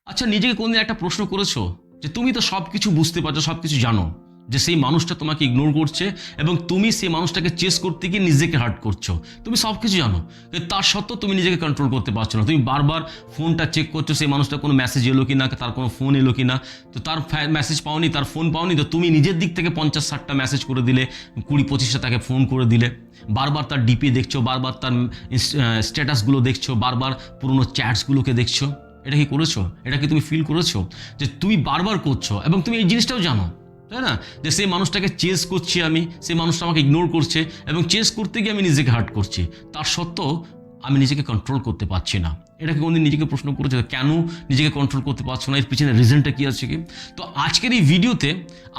আচ্ছা, নিজেকে কোনদিন একটা প্রশ্ন করেছো যে তুমি তো সব কিছু বুঝতে পারছো, সব কিছু জানো, যে সেই মানুষটা তোমাকে ইগনোর করছে এবং তুমি সেই মানুষটাকে চেস করতে গিয়ে নিজেকে হার্ট করছো। তুমি সব কিছু জানো, কিন্তু তার সত্ত্বেও তুমি নিজেকে কন্ট্রোল করতে পারছো না। তুমি বারবার ফোনটা চেক করছো, সেই মানুষটা কোনো মেসেজ এলো কিনা, তার কোনো ফোন এলো কিনা। তো তার মেসেজ পাওনি, তার ফোন পাওনি, তো তুমি নিজের দিক থেকে 50-60টা মেসেজ করে দিলে, 20-25টা তাকে ফোন করে দিলে। বারবার তার ডিপি দেখছো, বারবার তার স্ট্যাটাসগুলো দেখছো, বারবার পুরোনো চ্যাটসগুলোকে দেখছো। এটা কি করেছো? এটা কি তুমি ফিল করেছো যে তুমি বারবার করছো এবং তুমি এই জিনিসটাও জানো, তাই না, যে সেই মানুষটাকে চেস করছি আমি, সেই মানুষটা আমাকে ইগনোর করছে এবং চেস করতে গিয়ে আমি নিজেকে হার্ট করছি, তার সত্ত্বেও আমি নিজেকে কন্ট্রোল করতে পারছি না। এটাকে কোনদিন নিজেকে প্রশ্ন করেছো কেন নিজেকে কন্ট্রোল করতে পারছো না? এর পিছনে রিজনটা কি আছে কি? তো আজকের এই ভিডিওতে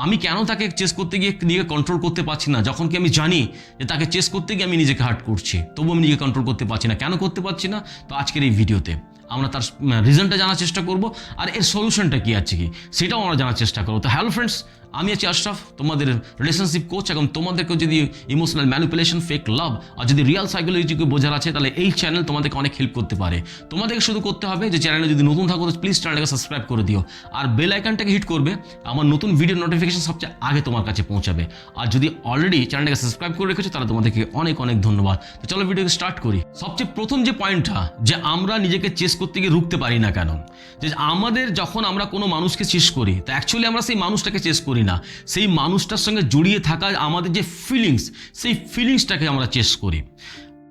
আমি কেন তাকে চেস করতে গিয়ে নিজেকে কন্ট্রোল করতে পারছি না, যখন কি আমি জানি যে তাকে চেস করতে গিয়ে আমি নিজেকে হার্ট করছি, তবুও আমি নিজেকে কন্ট্রোল করতে পারছি না, কেন করতে পারছি না? তো আজকের এই ভিডিওতে আমরা তার রিজনটা জানার চেষ্টা করব, আর এর সলিউশনটা কি আছে কি সেটাও আমরা জানার চেষ্টা করবো। তো হ্যালো ফ্রেন্ডস, আমি আছি আশরাফ, তোমাদের রিলেশনশিপ কোচ। এবং তোমাদেরকেও যদি ইমোশনাল ম্যানিপুলেশন, ফেক লাভ আর যদি রিয়াল সাইকোলজিকে বোঝার আছে, তাহলে এই চ্যানেল তোমাদেরকে অনেক হেল্প করতে পারে। তোমাদেরকে শুধু করতে হবে যে চ্যানেলে যদি নতুন থাকো তো প্লিজ চ্যানেলটাকে সাবস্ক্রাইব করে দিও, আর বেল আইকনটাকে হিট করবে, আমার নতুন ভিডিও নোটিফিকেশন সবচেয়ে আগে তোমার কাছে পৌঁছাবে। আর যদি অলরেডি চ্যানেলটাকে সাবস্ক্রাইব করে রেখেছো তাহলে তোমাদেরকে অনেক অনেক ধন্যবাদ। তো চলো ভিডিওকে স্টার্ট করি। সবচেয়ে প্রথম যে পয়েন্টটা, যে আমরা নিজেকে চেস করতে গিয়ে রুখতে পারি না কেন, যে আমাদের যখন আমরা কোনো মানুষকে চেস করি, তো অ্যাকচুয়ালি আমরা সেই মানুষটাকে চেস করি না, সেই মানুষটার সঙ্গে জড়িয়ে থাকা আমাদের যে ফিলিংস, সেই ফিলিংসটাকে আমরা চেস করি।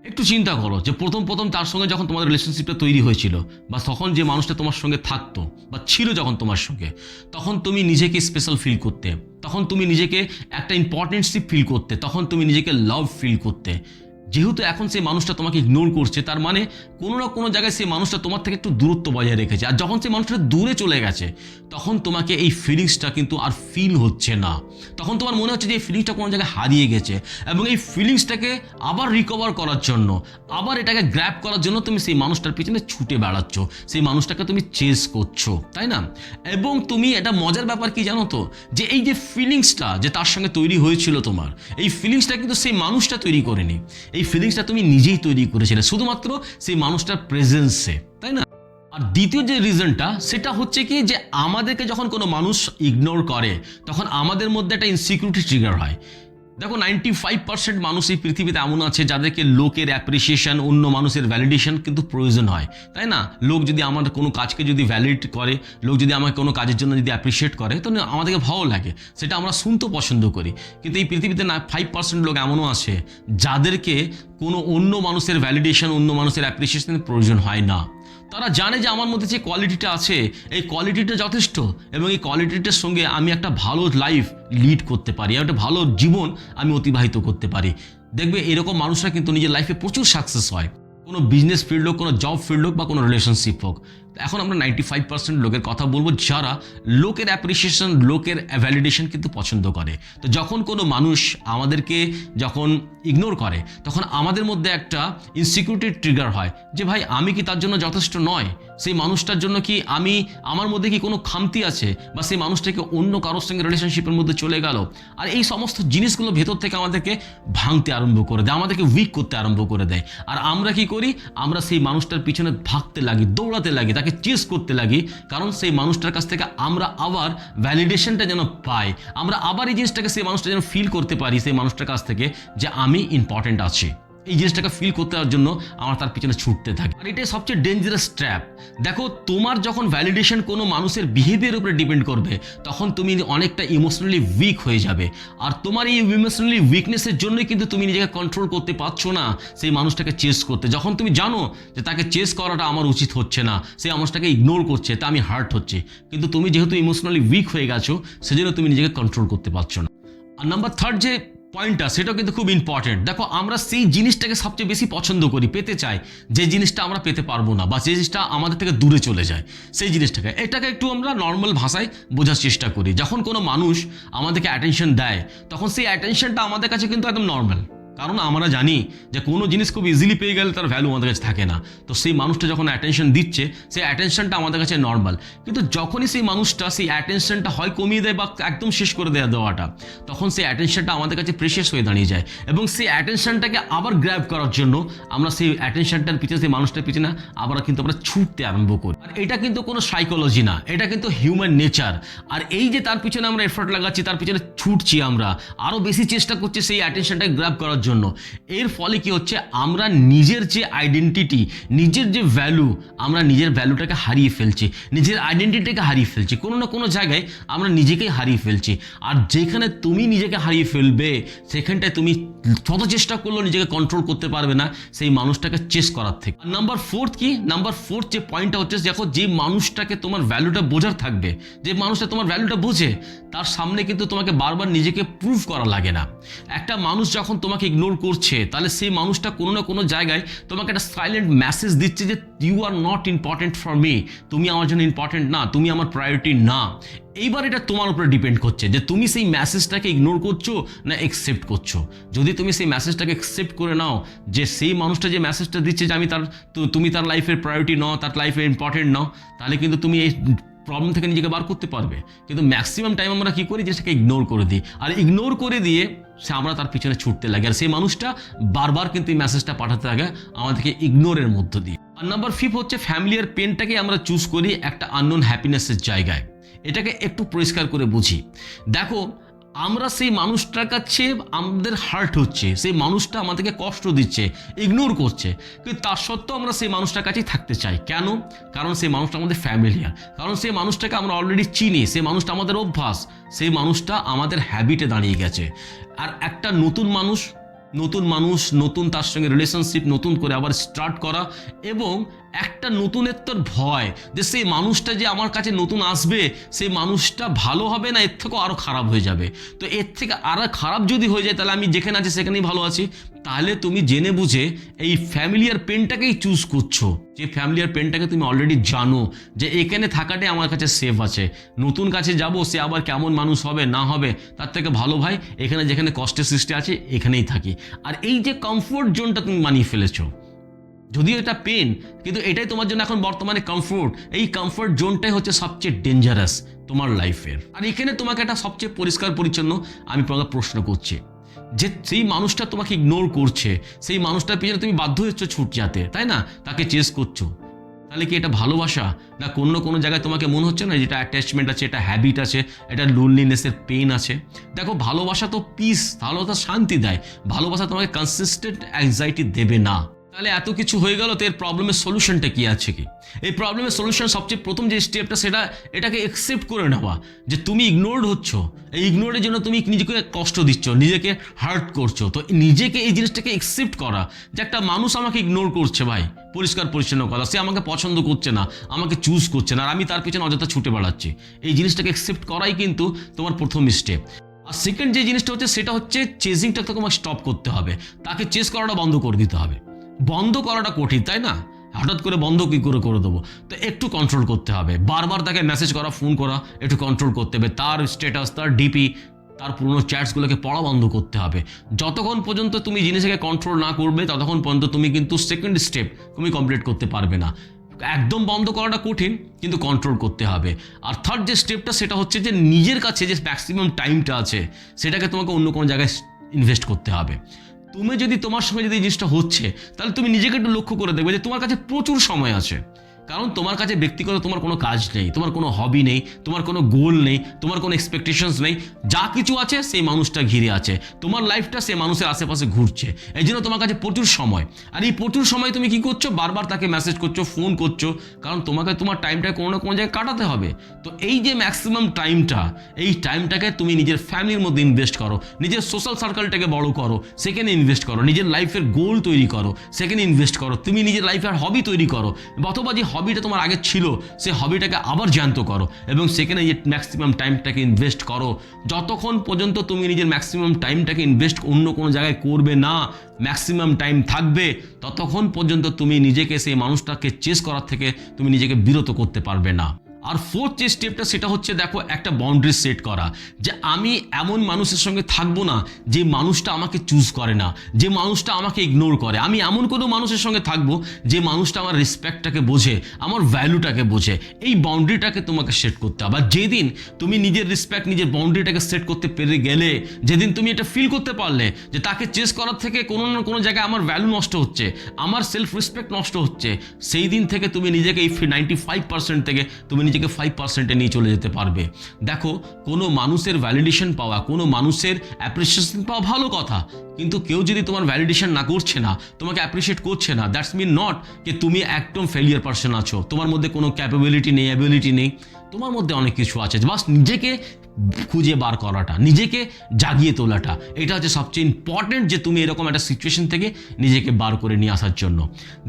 একটু চিন্তা করো যে প্রথম তার সঙ্গে যখন তোমাদের রিলেশনশিপটা তৈরি হয়েছিল, বা তখন যে মানুষটা তোমার সঙ্গে থাকতো বা ছিল যখন তোমার সঙ্গে, তখন তুমি নিজেকে স্পেশাল ফিল করতে, তখন তুমি নিজেকে একটা ইম্পর্টেন্সি ফিল করতে, তখন তুমি নিজেকে লাভ ফিল করতে। যেহেতু এখন সেই মানুষটা তোমাকে ইগনোর করছে, তার মানে কোনো না কোনো জায়গায় সেই মানুষটা তোমার থেকে একটু দূরত্ব বজায় রেখেছে। আর যখন সেই মানুষটা দূরে চলে গেছে, তখন তোমাকে এই ফিলিংসটা কিন্তু আর ফিল হচ্ছে না। তখন তোমার মনে হচ্ছে যে এই ফিলিংসটা কোনো জায়গায় হারিয়ে গেছে, এবং এই ফিলিংসটাকে আবার রিকভার করার জন্য, আবার এটাকে গ্র্যাব করার জন্য তুমি সেই মানুষটার পিছনে ছুটে বেড়াচ্ছ, সেই মানুষটাকে তুমি চেস করছো, তাই না? এবং তুমি, এটা মজার ব্যাপার কি জানো তো, যে এই যে ফিলিংসটা যে তার সঙ্গে তৈরি হয়েছিল তোমার, এই ফিলিংসটা কিন্তু সেই মানুষটা তৈরি করেনি, এই ফিলিংসটা তুমি নিজেই তৈরি করেছিলে শুধুমাত্র সেই মানুষটার প্রেজেন্সে, তাই না? আর দ্বিতীয় যে রিজনটা, সেটা হচ্ছে কি, যে আমাদেরকে যখন কোনো মানুষ ইগনোর করে, তখন আমাদের মধ্যে একটা ইনসিকিউরিটি ট্রিগার হয়। দেখো, 95% মানুষ এই পৃথিবীতে এমন আছে যাদেরকে লোকের অ্যাপ্রিসিয়েশন, অন্য মানুষের ভ্যালিডেশন কিন্তু প্রয়োজন হয়, তাই না? লোক যদি আমার কোনো কাজকে যদি ভ্যালিড করে, লোক যদি আমাকে কোনো কাজের জন্য যদি অ্যাপ্রিসিয়েট করে, তো আমাদেরকে ভালো লাগে, সেটা আমরা শুনতে পছন্দ করি। কিন্তু এই পৃথিবীতে 5% লোক এমনও আছে যাদেরকে কোনো অন্য মানুষের ভ্যালিডেশন, অন্য মানুষের অ্যাপ্রিসিয়েশন প্রয়োজন হয় না। তারা জানে যে আমার মধ্যে যে কোয়ালিটিটা আছে, এই কোয়ালিটিটা যথেষ্ট, এবং এই কোয়ালিটিটার সঙ্গে আমি একটা ভালো লাইফ লিড করতে পারি, একটা ভালো জীবন আমি অতিবাহিত করতে পারি। দেখবে এরকম মানুষরা কিন্তু নিজের লাইফে প্রচুর সাকসেস হয়, কোনো বিজনেস ফিল্ড হোক, কোনো জব ফিল্ড হোক, বা কোনো রিলেশনশিপ হোক। এখন আমরা 95% লোকের কথা বলবো যারা লোকের অ্যাপ্রিসিয়েশন, লোকের ভ্যালিডেশন কিন্তু পছন্দ করে। তো যখন কোনো মানুষ আমাদেরকে যখন ইগনোর করে, তখন আমাদের মধ্যে একটা ইনসিকিউরিটির ট্রিগার হয়, যে ভাই আমি কি তার জন্য যথেষ্ট নয়, সেই মানুষটার জন্য কি আমার মধ্যে কি কোনো খামতি আছে, বা সেই মানুষটাকে অন্য কারোর সঙ্গে রিলেশনশিপের মধ্যে চলে গেল। আর এই সমস্ত জিনিসগুলো ভেতর থেকে আমাদেরকে ভাঙতে আরম্ভ করে দেয়, আমাদেরকে উইক করতে আরম্ভ করে দেয়। আর আমরা কি করি, আমরা সেই মানুষটার পিছনে ভাগতে লাগি, দৌড়াতে লাগি, তাকে চেস করতে লাগি, কারণ সেই মানুষটার কাছ থেকে আমরা আবার ভ্যালিডেশনটা যেন পাই, আমরা আবার এই জিনিসটাকে সেই মানুষটা যেন ফিল করতে পারি সেই মানুষটার কাছ থেকে, যে আমি ইম্পর্টেন্ট আছি। এই জিনিসটাকে ফিল করতে হওয়ার জন্য আমরা তার পিছনে ছুটতে থাকি। আর এটাই সবচেয়ে ডেঞ্জারাস ট্র্যাপ। দেখো, তোমার যখন ভ্যালিডেশন কোনো মানুষের বিহেভিয়ার উপরে ডিপেন্ড করবে, তখন তুমি অনেকটা ইমোশনালি উইক হয়ে যাবে। আর তোমার এই ইমোশনালি উইকনেসের জন্যই কিন্তু তুমি নিজেকে কন্ট্রোল করতে পারছো না সেই মানুষটাকে চেস করতে। যখন তুমি জানো যে তাকে চেস করাটা আমার উচিত হচ্ছে না, সেই মানুষটাকে ইগনোর করছে, তা আমি হার্ট হচ্ছে, কিন্তু তুমি যেহেতু ইমোশনালি উইক হয়ে গেছো, সেজন্য তুমি নিজেকে কন্ট্রোল করতে পারছো না। আর নাম্বার 3 যে পয়েন্টটা, সেটাও কিন্তু খুব ইম্পর্টেন্ট। দেখো, আমরা সেই জিনিসটাকে সবচেয়ে বেশি পছন্দ করি, পেতে চাই, যে জিনিসটা আমরা পেতে পারবো না, বা যে জিনিসটা আমাদের থেকে দূরে চলে যায়, সেই জিনিসটাকে, এটাকে একটু আমরা নর্মাল ভাষায় বোঝার চেষ্টা করি। যখন কোনো মানুষ আমাদেরকে অ্যাটেনশন দেয়, তখন সেই অ্যাটেনশনটা আমাদের কাছে কিন্তু একদম নর্মাল, কারণ আমরা জানি যে কোনো জিনিস খুব ইজিলি পেয়ে গেলে তার ভ্যালু আমাদের কাছে থাকে না। তো সেই মানুষটা যখন অ্যাটেনশন দিচ্ছে, সেই অ্যাটেনশনটা আমাদের কাছে নর্মাল, কিন্তু যখনই সেই মানুষটা সেই অ্যাটেনশনটা হয় কমিয়ে দেয় বা একদম শেষ করে দেওয়াটা, তখন সেই অ্যাটেনশনটা আমাদের কাছে প্রেশিয়াস হয়ে দাঁড়িয়ে যায়, এবং সেই অ্যাটেনশনটাকে আবার গ্র্যাব করার জন্য আমরা সেই অ্যাটেনশনটার পিছনে, সেই মানুষটার পিছনে আবার কিন্তু আমরা ছুটতে আরম্ভ করি। আর এটা কিন্তু কোনো সাইকোলজি না, এটা কিন্তু হিউম্যান নেচার। আর এই যে তার পিছনে আমরা এফোর্ট লাগাচ্ছি, তার পিছনে ছুটছি, আমরা আরও বেশি চেষ্টা করছি সেই অ্যাটেনশনটাকে গ্র্যাব করার জন্য, এর ফলে কি হচ্ছে, আমরা নিজের যে আইডেন্টিটি, নিজের যে ভ্যালু, আমরা নিজের ভ্যালুটাকে হারিয়ে ফেলছি, নিজের আইডেন্টিটিটাকে হারিয়ে ফেলছি, কোনো না কোনো জায়গায় আমরা নিজেকেই হারিয়ে ফেলছি। আর যেখানে তুমি নিজেকে হারিয়ে ফেলবে, সেখানটায় তুমি যত চেষ্টা করলেও নিজেকে কন্ট্রোল করতে পারবে না সেই মানুষটাকে চেস করার থেকে। নাম্বার ফোর্থ কি, নাম্বার ফোর্থ যে পয়েন্টটা হচ্ছে, দেখো যে মানুষটাকে তোমার ভ্যালুটা বোঝার থাকবে, যে মানুষটা তোমার ভ্যালুটা বোঝে, তার সামনে কিন্তু তোমাকে বারবার নিজেকে প্রুভ করা লাগে না। একটা মানুষ যখন তোমাকে ইগনোর করছে, তাহলে সেই মানুষটা কোনো না কোনো জায়গায় তোমাকে একটা সাইলেন্ট মেসেজ দিচ্ছে যে you are not important for me, তুমি আমার জন্য ইম্পর্টেন্ট না, তুমি আমার প্রায়োরিটি না। এইবার এটা তোমার উপরে ডিপেন্ড করছে যে তুমি সেই মেসেজটাকে ইগনোর করছো না অ্যাকসেপ্ট করছো। যদি তুমি সেই মেসেজটাকে অ্যাকসেপ্ট করে নাও, যে সেই মানুষটা যে মেসেজটা দিচ্ছে যে তুমি তার লাইফের প্রায়োরিটি নাও, তার লাইফে ইম্পর্টেন্ট নাও, তাহলে কিন্তু তুমি এই প্রবলেম থেকে নিজেকে বার করতে পারবে। কিন্তু ম্যাক্সিমাম টাইম আমরা কী করি, যে সেটাকে ইগনোর করে দিই, আর ইগনোর করে দিয়ে আমরা তার পিছনে ছুটতে লাগে, আর সেই মানুষটা বারবার কিন্তু এই মেসেজটা পাঠাতে লাগে আমাদেরকে ইগনোরের মধ্য দিয়ে। আর নাম্বার 5 হচ্ছে ফ্যামিলি আর পেনটাকে আমরা চুজ করি একটা আননোন হ্যাপিনেসের জায়গায়। এটাকে একটু পরিষ্কার করে বুঝি। দেখো, আমরা সেই মানুষটার কাছে আমাদের হার্ট হচ্ছে, সেই মানুষটা আমাদেরকে কষ্ট দিচ্ছে, ইগনোর করছে, কিন্তু তার সত্ত্বেও আমরা সেই মানুষটার কাছেই থাকতে চাই। কেন? কারণ সেই মানুষটা আমাদের ফ্যামিলিয়ার, কারণ সেই মানুষটাকে আমরা অলরেডি চিনি, সেই মানুষটা আমাদের অভ্যাস, সেই মানুষটা আমাদের হ্যাবিটে দাঁড়িয়ে গেছে। আর একটা নতুন মানুষ, নতুন তার সঙ্গে রিলেশনশিপ নতুন করে আবার স্টার্ট করা, এবং একটা নতুনত্বর ভয় যে সেই মানুষটা যে আমার কাছে নতুন আসবে, সেই মানুষটা ভালো হবে না, এর থেকেও আরও খারাপ হয়ে যাবে। তো এর থেকে আরও খারাপ যদি হয়ে যায়, তাহলে আমি যেখানে আছি সেখানেই ভালো আছি। তাহলে তুমি জেনে বুঝে এই ফ্যামিলিয়ার পেনটাকেই চুজ করছো, যে ফ্যামিলিয়ার পেনটাকে তুমি অলরেডি জানো যে এখানে থাকাটাই আমার কাছে সেফ আছে। নতুন কাছে যাব, সে আবার কেমন মানুষ হবে না হবে, তার থেকে ভালো ভাই এখানে যেখানে কষ্টের সৃষ্টি আছে এখানেই থাকি। আর এই যে কমফোর্ট জোনটা তুমি মানিয়ে ফেলেছো, যদিও এটা পেন, কিন্তু এটাই তোমার জন্য এখন বর্তমানে কমফোর্ট। এই কমফোর্ট জোনটাই হচ্ছে সবচেয়ে ডেঞ্জারাস তোমার লাইফের। আর এখানে তোমাকে একটা সবচেয়ে পরিষ্কার পরিচ্ছন্ন আমি তোমাকে প্রশ্ন করছি, যে সেই মানুষটা তোমাকে ইগনোর করছে, সেই মানুষটার পিছনে তুমি বাধ্য হচ্ছ ছুট যেতে, তাই না? তাকে চেস করছো, তাহলে কি এটা ভালোবাসা? না কোনো না কোনো জায়গায় তোমাকে মনে হচ্ছে না যেটা অ্যাটাচমেন্ট আছে, এটা হ্যাবিট আছে, এটা লোনলিনেসের পেন আছে? দেখো, ভালোবাসা তো পিস, ভালোবাসা শান্তি দেয়, ভালোবাসা তোমাকে কনসিস্টেন্ট অ্যাংজাইটি দেবে না। তাহলে এত কিছু হয়ে গেল, তো এর প্রবলেমের সলিউশনটা কি আছে কি? এই প্রবলেমের সলিউশন সবচেয়ে প্রথম যে স্টেপটা, এটাকে অ্যাকসেপ্ট করে নেওয়া যে তুমি ইগনোরড হচ্ছ, এই ইগনোরের জন্য তুমি নিজেকে কষ্ট দিচ্ছ, নিজেকে হার্ট করছো। তো নিজেকে এই জিনিসটাকে অ্যাকসেপ্ট করা যে একটা মানুষ আমাকে ইগনোর করছে, ভাই পরিষ্কার পরিচ্ছন্ন কথা, সে আমাকে পছন্দ করছে না, আমাকে চুজ করছে না, আর আমি তার পিছনে অযথা ছুটে বেড়াচ্ছি। এই জিনিসটাকে অ্যাকসেপ্ট করাই কিন্তু তোমার প্রথম স্টেপ। আর সেকেন্ড যে জিনিসটা হচ্ছে, সেটা হচ্ছে চেজিংটা তোমাকে স্টপ করতে হবে, তাকে চেস করাটা বন্ধ করে দিতে হবে। বন্ধ করাটা কঠিন, তাই না? হঠাৎ করে বন্ধ কী করে দেবো? তো একটু কন্ট্রোল করতে হবে, বারবার তাকে মেসেজ করা, ফোন করা একটু কন্ট্রোল করতে হবে, তার স্ট্যাটাস, তার ডিপি, তার পুরনো চ্যাটসগুলোকে পড়া বন্ধ করতে হবে। যতক্ষণ পর্যন্ত তুমি জিনিসটাকে কন্ট্রোল না করবে, ততক্ষণ পর্যন্ত তুমি কিন্তু সেকেন্ড স্টেপ তুমি কমপ্লিট করতে পারবে না। একদম বন্ধ করাটা কঠিন, কিন্তু কন্ট্রোল করতে হবে। আর থার্ড যে স্টেপটা, সেটা হচ্ছে যে নিজের কাছে যে ম্যাক্সিমাম টাইমটা আছে, সেটাকে তোমাকে অন্য কোনো জায়গায় ইনভেস্ট করতে হবে। তুমি যদি তোমার সঙ্গে যদি এই জিনিসটা হচ্ছে, তাহলে তুমি নিজেকে একটু লক্ষ্য করে দেখবে যে তোমার কাছে প্রচুর সময় আছে। কারণ তোমার কাছে ব্যক্তিগত তোমার কোনো কাজ নেই, তোমার কোনো হবি নেই, তোমার কোনো গোল নেই, তোমার কোনো এক্সপেকটেশনস নেই, যা কিছু আছে সেই মানুষটা ঘিরে আছে, তোমার লাইফটা সেই মানুষের আশেপাশে ঘুরছে। এই জন্য তোমার কাছে প্রচুর সময়। আর এই প্রচুর সময় তুমি কি করছো? বারবার তাকে মেসেজ করছো, ফোন করছো, কারণ তোমাকে তোমার টাইমটা কোনো না কোনো জায়গায় কাটাতে হবে। তো এই যে ম্যাক্সিমাম টাইমটা, এই টাইমটাকে তুমি নিজের ফ্যামিলির মধ্যে ইনভেস্ট করো, নিজের সোশ্যাল সার্কেলটাকে বড় করো, সেখানে ইনভেস্ট করো, নিজের লাইফের গোল তৈরি করো, সেখানে ইনভেস্ট করো, তুমি নিজের লাইফের হবি তৈরি করো, অথবা যে হবিটা তোমার আগে ছিল সেই হবিটাকে আবার জ্যান্ত করো, এবং সেখানে যে ম্যাক্সিমাম টাইমটাকে ইনভেস্ট করো। যতক্ষণ পর্যন্ত তুমি নিজের ম্যাক্সিমাম টাইমটাকে ইনভেস্ট অন্য কোনো জায়গায় করবে না, ম্যাক্সিমাম টাইম থাকবে, ততক্ষণ পর্যন্ত তুমি নিজেকে সেই মানুষটাকে চেস করার থেকে তুমি নিজেকে বিরত করতে পারবে না। আর ফোর্থ যে স্টেপটা সেটা হচ্ছে দেখো একটা বাউন্ডারি সেট করা, যে আমি এমন মানুষের সঙ্গে থাকবো না যে মানুষটা আমাকে চুজ করে না, যে মানুষটা আমাকে ইগনোর করে। আমি এমন কোনো মানুষের সঙ্গে থাকবো যে মানুষটা আমার রেসপেক্টটাকে বোঝে, আমার ভ্যালুটাকে বোঝে। এই বাউন্ডারিটাকে তোমাকে সেট করতে হবে। আর যেদিন তুমি নিজের রেসপেক্ট, নিজের বাউন্ডারিটাকে সেট করতে পেরে গেলে, যেদিন তুমি এটা ফিল করতে পারলে যে তাকে চেস করার থেকে কোনো না কোনো জায়গায় আমার ভ্যালু নষ্ট হচ্ছে, আমার সেলফ রেসপেক্ট নষ্ট হচ্ছে, সেই দিন থেকে তুমি নিজেকে এই 95% থেকে তুমি নিজেকে 5%-এ নিয়ে চলে যেতে পারবে। দেখো, কোনো মানুষের ভ্যালিডেশন পাওয়া, কোনো মানুষের অ্যাপ্রিসিয়েশন পাওয়া ভালো কথা, কিন্তু কেউ যদি তোমার ভ্যালিডেশন না করছে না, তোমাকে অ্যাপ্রিসিয়েট করছে না, দ্যাটস মিন নট যে তুমি একদম ফেলিয়ার পারসন আছো, তোমার মধ্যে কোনো ক্যাপাবিলিটি নেই, অ্যাবিলিটি নেই। তোমার মধ্যে অনেক কিছু আছে, বাস নিজেকে খুঁজে বার করাটা, নিজেকে জাগিয়ে তোলাটা, এটা হচ্ছে সবচেয়ে ইম্পর্টেন্ট, যে তুমি এরকম একটা সিচুয়েশন থেকে নিজেকে বার করে নিয়ে আসার জন্য।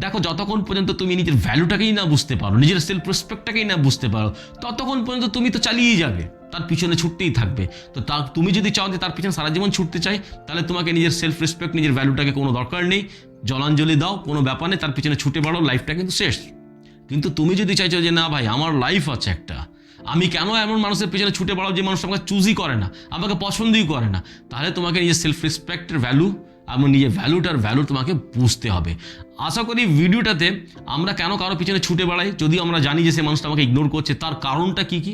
দেখো, যতক্ষণ পর্যন্ত তুমি নিজের ভ্যালুটাকেই না বুঝতে পারো, নিজের সেলফ রেসপেক্টটাকেই না বুঝতে পারো, ততক্ষণ পর্যন্ত তুমি তো চালিয়েই যাবে, তার পিছনে ছুটতেই থাকবে। তো তুমি যদি চাও যে তার পিছনে সারা জীবন ছুটতে চাই, তাহলে তোমাকে নিজের সেলফ রেসপেক্ট, নিজের ভ্যালুটাকে কোনো দরকার নেই, জলাঞ্জলি দাও, কোনো ব্যাপার নেই, তার পিছনে ছুটে বাড়ো, লাইফটা কিন্তু শেষ। কিন্তু তুমি যদি চাইছো যে না ভাই, আমার লাইফ আছে একটা, আমি কেন এমন মানুষের পেছনে ছুটে বাড়াও যে মানুষ আমাকে চুজই করে না, আমাকে পছন্দই করে না, তাহলে তোমাকে নিজের সেলফ রেসপেক্টের ভ্যালু এবং নিজের ভ্যালু তোমাকে বুঝতে হবে। আশা করি ভিডিওটাতে আমরা কেন কারো পিছনে ছুটে বেড়াই, যদি আমরা জানি যে সে মানুষটা আমাকে ইগনোর করছে, তার কারণটা কী কী,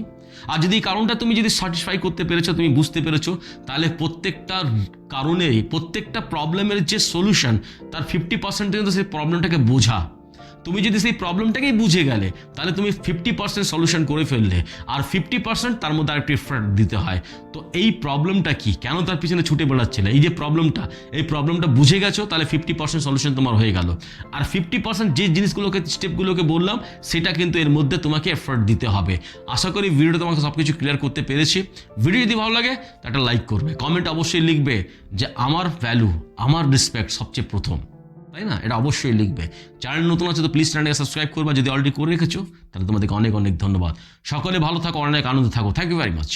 আর যদি এই কারণটা তুমি যদি স্যাটিসফাই করতে পেরেছো, তুমি বুঝতে পেরেছো, তাহলে প্রত্যেকটা কারণেই, প্রত্যেকটা প্রবলেমের যে সলিউশন, তার 50% কিন্তু সেই প্রবলেমটাকে বোঝা। তুমি যদি সেই প্রবলেমটাকেই বুঝে গেলে, তাহলে তুমি 50% সলিউশন করে ফেললে, আর 50% তার মধ্যে আরেকটি এফর্ট দিতে হয়। তো এই প্রবলেমটা কি, কেন তার পিছনে ছুটে বেড়াচ্ছিলে, এই যে প্রবলেমটা, এই প্রবলেমটা বুঝে গেছো, তাহলে 50% সলিউশন তোমার হয়ে গেল। আর 50% যে জিনিসগুলোকে, স্টেপগুলোকে বললাম, সেটা কিন্তু এর মধ্যে তোমাকে এফর্ট দিতে হবে। আশা করি ভিডিওটা তোমাকে সব কিছু ক্লিয়ার করতে পেরেছি। ভিডিও যদি ভালো লাগে তা একটা লাইক করবে, কমেন্ট অবশ্যই লিখবে যে আমার ভ্যালু, আমার রেসপেক্ট সবচেয়ে প্রথম, তাই না? এটা অবশ্যই লিখবে। চ্যানেল নতুন আছে তো প্লিজ চ্যানেলকে সাবস্ক্রাইব করবা, যদি অলরেডি করে রেখেছো তাহলে তোমাদেরকে অনেক অনেক ধন্যবাদ। সকলে ভালো থাকো, অনেক আনন্দ থাকো। Thank you very much.